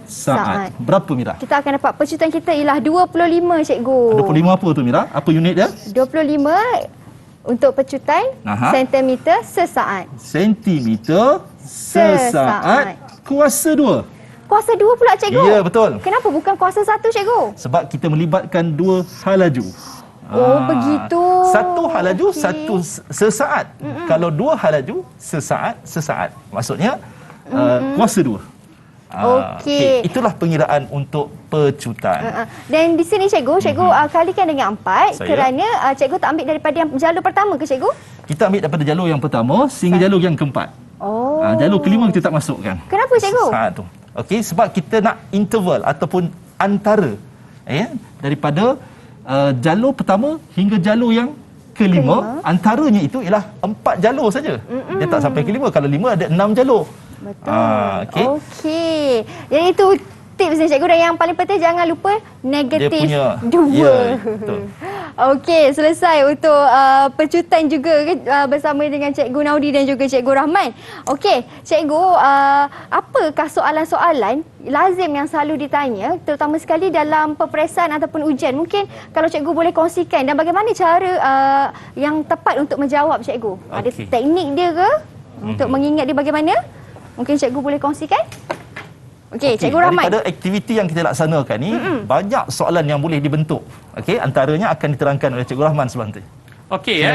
saat. Berapa Mira? Kita akan dapat percutan kita ialah 25 cikgu. 25 apa tu Mira? Apa unit dia? 25 untuk percutan sentimeter sesaat. Sentimeter sesaat kuasa 2. Kuasa 2 pula cikgu? Ya, betul. Kenapa bukan kuasa 1 cikgu? Sebab kita melibatkan 2 hal laju. Oh, begitu. Satu hal laju, satu sesaat. Kalau 2 hal laju, sesaat. Maksudnya kuasa 2. Okey. Itulah pengiraan untuk percutan. Dan di sini cikgu kalikan dengan 4 kerana cikgu tak ambil daripada yang jalur pertama ke cikgu? Kita ambil daripada jalur yang pertama sehingga jalur yang keempat. Oh. Jalur kelima kita tak masukkan. Kenapa cikgu? Saat tu. Okey, sebab kita nak interval ataupun antara daripada jalur pertama hingga jalur yang kelima, antaranya itu ialah 4 jalur saja. Dia tak sampai kelima. Kalau 5 ada 6 jalur. Betul. Okey. Jadi itu tips ni cikgu, dan yang paling penting jangan lupa negatif 2. Ya, betul. Okey, selesai untuk percutan juga bersama dengan Cikgu Naudi dan juga Cikgu Rahman. Okey, Cikgu, apakah soalan-soalan lazim yang selalu ditanya, terutama sekali dalam peperiksaan ataupun ujian? Mungkin kalau Cikgu boleh kongsikan, dan bagaimana cara yang tepat untuk menjawab Cikgu? Ada teknik dia ke untuk mengingat dia bagaimana? Mungkin Cikgu boleh kongsikan? Okey, Cikgu Rahman. Daripada aktiviti yang kita laksanakan ni, banyak soalan yang boleh dibentuk. Okey, antaranya akan diterangkan oleh Cikgu Rahman sebelum nanti. Okey,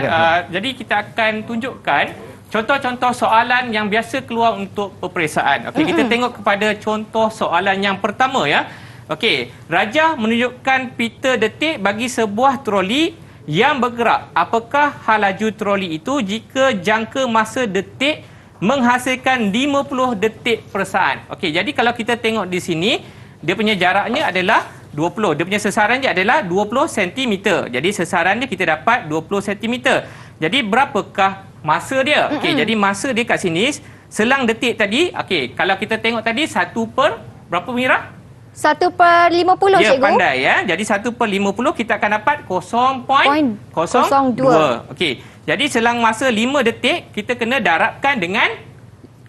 jadi kita akan tunjukkan contoh-contoh soalan yang biasa keluar untuk peperiksaan. Okey, kita tengok kepada contoh soalan yang pertama ya. Okey, Raja menunjukkan pita detik bagi sebuah troli yang bergerak. Apakah hal laju troli itu jika jangka masa detik menghasilkan 50 detik per saat? Okey, jadi kalau kita tengok di sini, dia punya jaraknya adalah 20. Dia punya sesaran dia adalah 20 cm. Jadi sesaran dia kita dapat 20 cm. Jadi berapakah masa dia? Okey, jadi masa dia kat sini selang detik tadi. Okey, kalau kita tengok tadi 1 per berapa Mira? 1/50 ya, cikgu. Pandai ya. Jadi 1/50 kita akan dapat 0.02. Okey. Jadi selang masa 5 detik kita kena darabkan dengan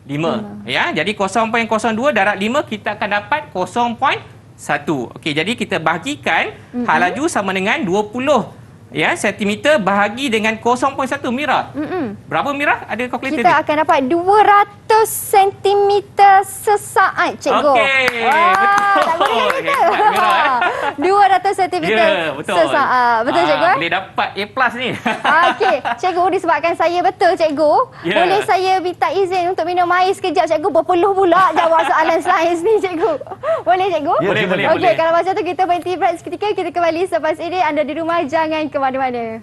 5. Ya. Jadi 0.02 darab 5 kita akan dapat 0.1. Okey, jadi kita bahagikan hal laju sama dengan 20 ya sentimeter bahagi dengan 0.1 Mira. Berapa Mira? Ada kalkulator kita akan dapat 200 cm sesaat cikgu. Okey. Wah, tak boleh lagi kita. 200 cm sesaat. Betul cikgu? Boleh dapat A+ ni. Okey, cikgu, disebabkan saya betul cikgu, boleh saya minta izin untuk minum air sekejap cikgu? Berpeluh pula jawab soalan sains ni cikgu. Boleh cikgu? Boleh. Okey, kalau macam tu kita berhenti break seketika, kita kembali selepas ini. Anda di rumah jangan ke mana-mana.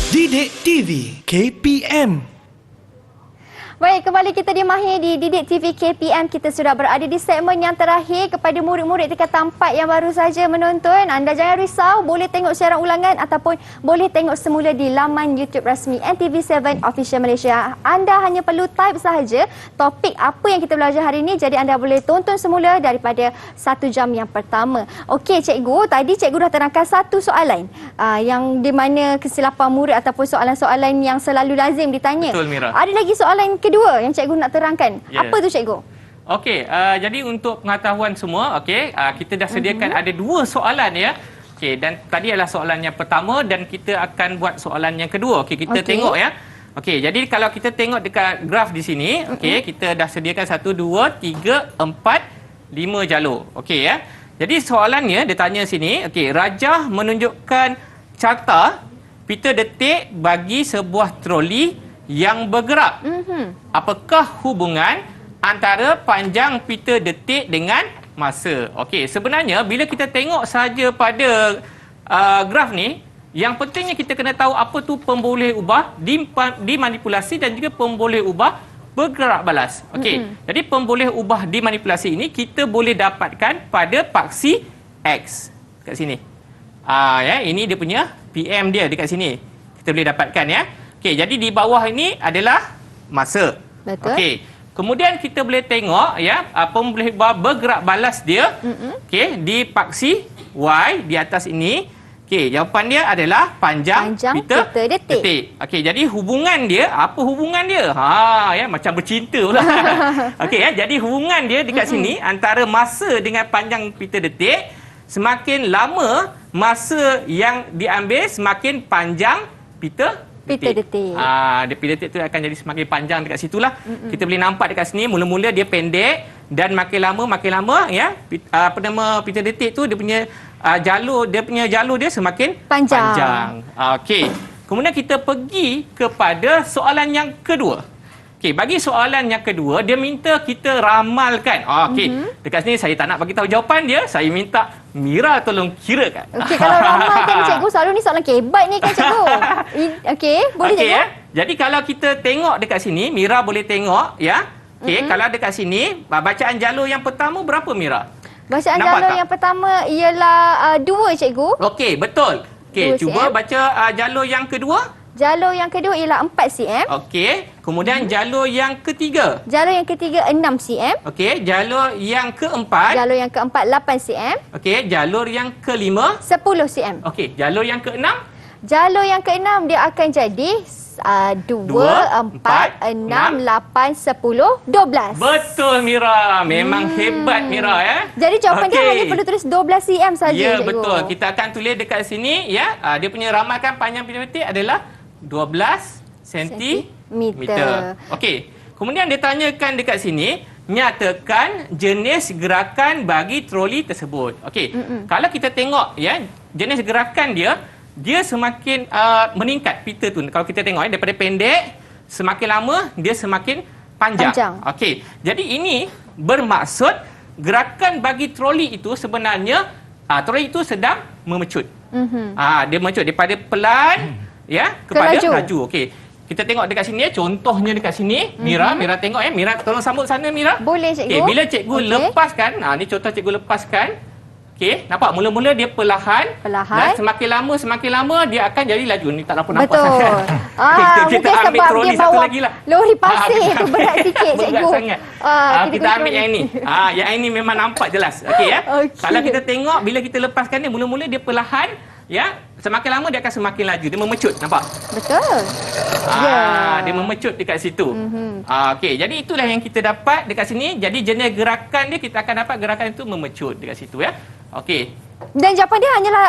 Didik TV KPM. Baik, kembali kita di Mahir di Didik TV KPM. Kita sudah berada di segmen yang terakhir kepada murid-murid tingkatan 4 yang baru saja menonton. Anda jangan risau, boleh tengok siaran ulangan ataupun boleh tengok semula di laman YouTube rasmi NTV7 Official Malaysia. Anda hanya perlu type sahaja topik apa yang kita belajar hari ini, jadi anda boleh tonton semula daripada 1 jam yang pertama. Okey cikgu, tadi cikgu dah terangkan satu soalan yang di mana kesilapan murid ataupun soalan-soalan yang selalu lazim ditanya. Betul Mira. Ada lagi soalan kedua yang cikgu nak terangkan. Ya. Apa tu cikgu? Okey, jadi untuk pengetahuan semua, okey, kita dah sediakan ada 2 soalan ya. Okey, dan tadi adalah soalan yang pertama dan kita akan buat soalan yang kedua. Okey, kita tengok ya. Okey, jadi kalau kita tengok dekat graf di sini, okey, kita dah sediakan 1 2 3 4 5 jalur. Okey ya. Jadi soalannya dia tanya sini, okey, Rajah menunjukkan carta pita detik bagi sebuah troli yang bergerak. Apakah hubungan antara panjang pita detik dengan masa? Okey, sebenarnya bila kita tengok saja pada graf ni, yang pentingnya kita kena tahu apa tu pemboleh ubah, dimanipulasi dan juga pemboleh ubah bergerak balas. Okey. Jadi pemboleh ubah dimanipulasi ini kita boleh dapatkan pada paksi X kat sini. Ya, ini dia punya PM dia dekat sini. Kita boleh dapatkan ya. Okey, jadi di bawah ini adalah masa. Betul. Okey. Kemudian kita boleh tengok ya, pemboleh ubah bergerak balas dia. Okey, di paksi Y di atas ini. Okey, jawapan dia adalah panjang pita detik. Okey, jadi hubungan dia, apa hubungan dia? Ya, macam bercinta pula. Okey ya, jadi hubungan dia dekat sini antara masa dengan panjang pita detik, semakin lama masa yang diambil, semakin panjang pita detik. Pita detik tu akan jadi semakin panjang dekat situlah. Kita boleh nampak dekat sini, mula-mula dia pendek dan makin lama ya, pita detik tu dia punya jalur dia semakin panjang. Okey. Kemudian kita pergi kepada soalan yang kedua. Okey, bagi soalan yang kedua dia minta kita ramalkan. Okey, dekat sini saya tak nak bagi tahu jawapan dia, saya minta Mira tolong kirakan. Okey, kalau ramalkan cikgu, selalu ni soalan kebat ni kan cikgu. Okey, boleh cikgu? Ya. Jadi kalau kita tengok dekat sini, Mira boleh tengok ya. Okey, kalau dekat sini bacaan jalur yang pertama berapa Mira? Bacaan Nampak jalur tak? yang pertama ialah 2 cikgu. Okey, betul. Okey, 2 cuba cm. baca jalur yang kedua. Jalur yang kedua ialah 4 cm. Okey, kemudian jalur yang ketiga. Jalur yang ketiga 6 cm. Okey, jalur yang keempat. Jalur yang keempat 8 cm. Okey, jalur yang kelima. 10 cm. Okey, jalur yang keenam. Jalur yang keenam dia akan jadi 2, 4, 6, 8, 10, 12. Betul Mira. Memang hebat Mira ya. Jadi jawapan dia Okey. hanya perlu tulis 12 cm saja. Ya, cikgu. betul. Kita akan tulis dekat sini ya. Dia punya ramalkan panjang pita detik adalah 12 sentimeter. Okey. Kemudian dia tanyakan dekat sini, nyatakan jenis gerakan bagi troli tersebut. Okey. Kalau kita tengok ya, jenis gerakan dia semakin meningkat pita tu. Kalau kita tengok daripada pendek, semakin lama dia semakin panjang. Okey. Jadi ini bermaksud gerakan bagi troli itu sebenarnya troli itu sedang memecut. Dia memecut daripada pelan ya kepada laju. Okey. Kita tengok dekat sini ya, contohnya dekat sini, Mira tengok ya. Mira tolong sambut sana Mira. Boleh cikgu. Okey, bila cikgu lepaskan, ni contoh cikgu lepaskan. Okey, nampak mula-mula dia perlahan dan semakin lama dia akan jadi laju. Ni tak nampak Betul. sangat. Kita ambil sebab troli dia satu bawa lagi lah. Lori pasir tu berat sikit cikgu. Berat sangat. Kita ambil yang ini. Yang ini memang nampak jelas. Okey ya. Okey. Kalau kita tengok bila kita lepaskan dia, mula-mula dia perlahan ya, semakin lama dia akan semakin laju. Dia memecut, nampak? Betul. Dia memecut dekat situ. Okey, jadi itulah yang kita dapat dekat sini. Jadi jenis gerakan dia, kita akan dapat gerakan itu memecut dekat situ ya. Okey. Dan jawapan dia hanyalah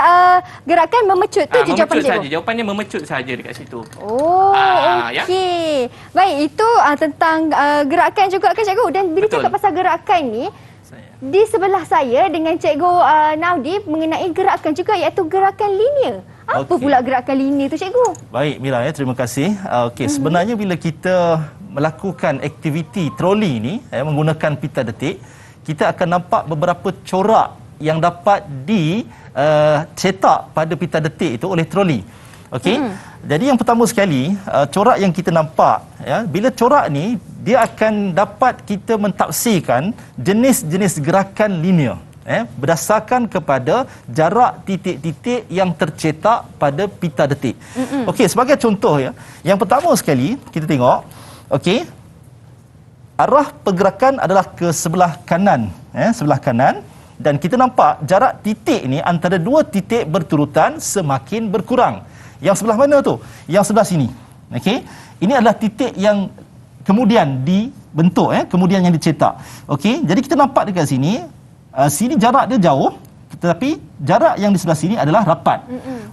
gerakan memecut tu je jawapan cikgu. Saja. Jawapannya memecut saja dekat situ. Oh, okey. Ya? Baik, itu tentang gerakan juga kan cikgu. Dan bila cakap pasal gerakan ni, di sebelah saya dengan cikgu Naudi mengenai gerakan juga, iaitu gerakan linear. Apa pula gerakan linear tu cikgu? Baik Mira ya, terima kasih. Okey, sebenarnya bila kita melakukan aktiviti troli ni menggunakan pita detik, kita akan nampak beberapa corak yang dapat dicetak pada pita detik itu oleh troli. Okey. Jadi yang pertama sekali, corak yang kita nampak ya, bila corak ni dia akan dapat kita mentafsirkan jenis-jenis gerakan linear berdasarkan kepada jarak titik-titik yang tercetak pada pita detik. Okey, sebagai contoh ya. Yang pertama sekali kita tengok, okey, arah pergerakan adalah ke sebelah kanan, sebelah kanan. Dan kita nampak jarak titik ni antara dua titik berturutan semakin berkurang. Yang sebelah mana tu? Yang sebelah sini. Okey. Ini adalah titik yang kemudian dibentuk, kemudian yang dicetak. Okey. Jadi kita nampak dekat sini, sini jarak dia jauh, tetapi jarak yang di sebelah sini adalah rapat.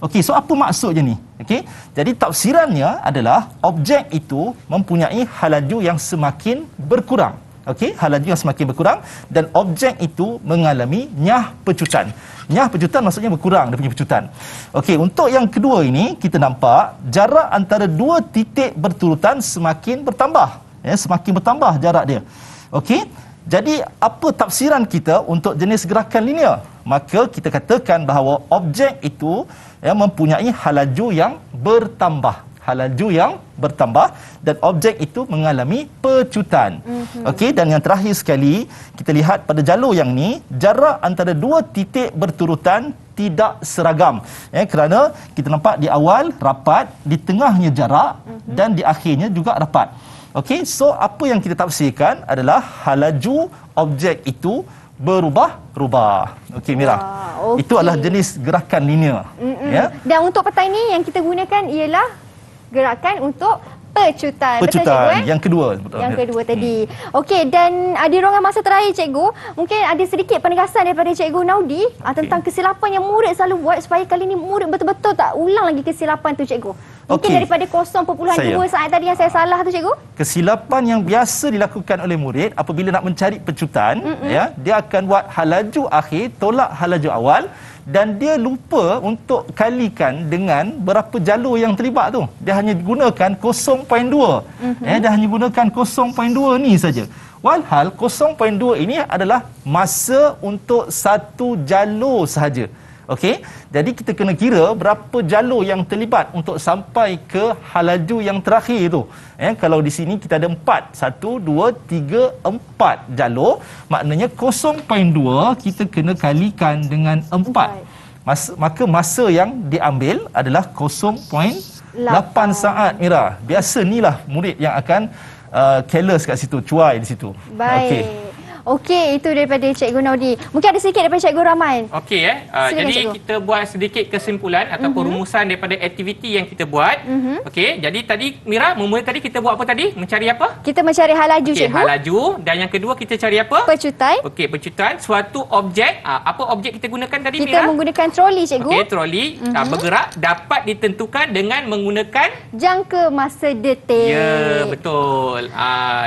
Okey, so apa maksudnya ni? Okey, jadi tafsirannya adalah objek itu mempunyai halaju yang semakin berkurang. Okey, halaju yang semakin berkurang dan objek itu mengalami nyah pecutan. Nyah pecutan maksudnya berkurang dia punya pecutan. Okey, untuk yang kedua ini kita nampak jarak antara dua titik berturutan semakin bertambah. Ya, semakin bertambah jarak dia. Okey, jadi apa tafsiran kita untuk jenis gerakan linear? Maka kita katakan bahawa objek itu mempunyai halaju yang bertambah. Halaju yang bertambah dan objek itu mengalami pecutan. Okey, dan yang terakhir sekali kita lihat pada jalur yang ni jarak antara dua titik berturutan tidak seragam. Kerana kita nampak di awal rapat, di tengahnya jarak dan di akhirnya juga rapat. Okey, so apa yang kita tafsirkan adalah halaju objek itu berubah-ubah. Okey Mira. Okay. Itu adalah jenis gerakan linear. Ya. Dan untuk petang ni yang kita gunakan ialah gerakan untuk pecutan. Pecutan. Betul, cikgu, Yang kedua. Betul. Yang kedua tadi. Okey, dan di ruangan masa terakhir cikgu, mungkin ada sedikit penegasan daripada cikgu Naudi tentang kesilapan yang murid selalu buat supaya kali ni murid betul-betul tak ulang lagi kesilapan tu cikgu. Mungkin daripada 0.2 saat tadi yang saya salah tu cikgu. Kesilapan yang biasa dilakukan oleh murid apabila nak mencari pecutan, ya, dia akan buat halaju akhir tolak halaju awal dan dia lupa untuk kalikan dengan berapa jalur yang terlibat tu. Dia hanya gunakan 0.2. Dia hanya gunakan 0.2 ni saja. Walhal 0.2 ini adalah masa untuk satu jalur sahaja. Okey, jadi kita kena kira berapa jalur yang terlibat untuk sampai ke halaju yang terakhir tu. Kalau di sini kita ada 4, 1, 2, 3, 4 jalur, maknanya 0.2 kita kena kalikan dengan 4. Maka masa yang diambil adalah 0.8 saat Mira. Biasa inilah murid yang akan careless kat situ, cuai di situ. Baik. Okey, itu daripada Cikgu Naudi. Mungkin ada sedikit daripada Cikgu Rahman. Okey jadi cikgu, kita buat sedikit kesimpulan ataupun rumusan daripada aktiviti yang kita buat. Okey, jadi tadi Mira, mula tadi kita buat apa tadi? Mencari apa? Kita mencari halaju, cikgu. Halaju, dan yang kedua kita cari apa? Pecutan. Okey, pecutan suatu objek. Apa objek kita gunakan tadi, Mira? Kita menggunakan troli, cikgu. Okey, troli bergerak dapat ditentukan dengan menggunakan jangka masa detik. Ya, betul.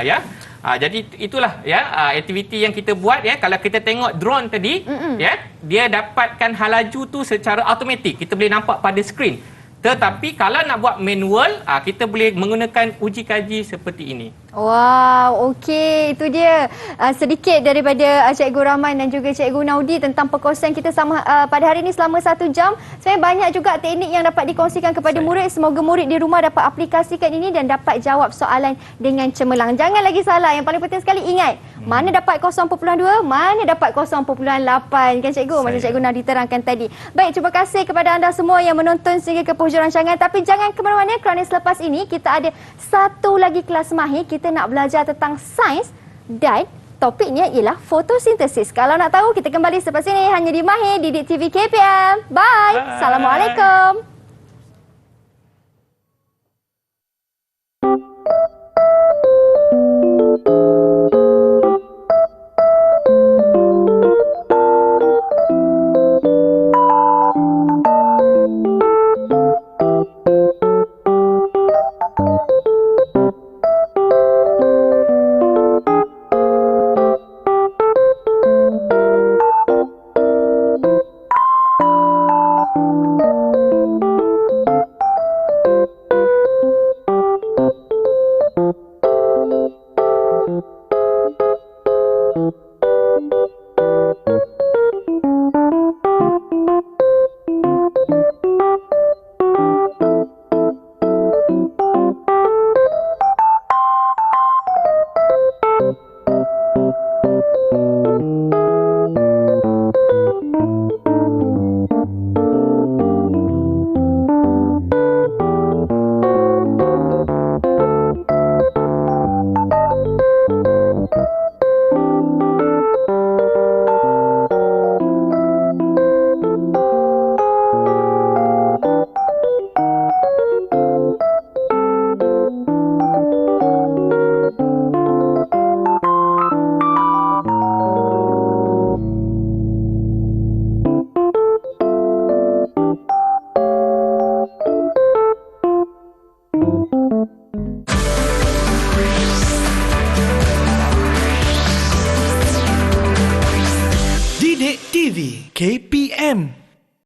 Ya. Jadi itulah aktiviti yang kita buat ya. Kalau kita tengok drone tadi ya, dia dapatkan halaju tu secara automatik. Kita boleh nampak pada skrin. Tetapi kalau nak buat manual, kita boleh menggunakan uji kaji seperti ini. Wow, okey. Itu dia sedikit daripada Cikgu Rahman dan juga Cikgu Naudi tentang perkongsian kita pada hari ini selama 1 jam. Sebenarnya banyak juga teknik yang dapat dikongsikan kepada murid. Semoga murid di rumah dapat aplikasikan ini dan dapat jawab soalan dengan cemerlang. Jangan lagi salah. Yang paling penting sekali ingat, mana dapat 0.2, mana dapat 0.8. Kan cikgu? Macam Cikgu Naudi terangkan tadi. Baik, terima kasih kepada anda semua yang menonton sehingga ke penghujung rancangan. Tapi jangan ke mana-mana kerana selepas ini kita ada satu lagi kelas mahir. Kita nak belajar tentang sains dan topiknya ialah fotosintesis. Kalau nak tahu, kita kembali selepas ini hanya di Mahir Didik TV KPM. Bye. Assalamualaikum. KPM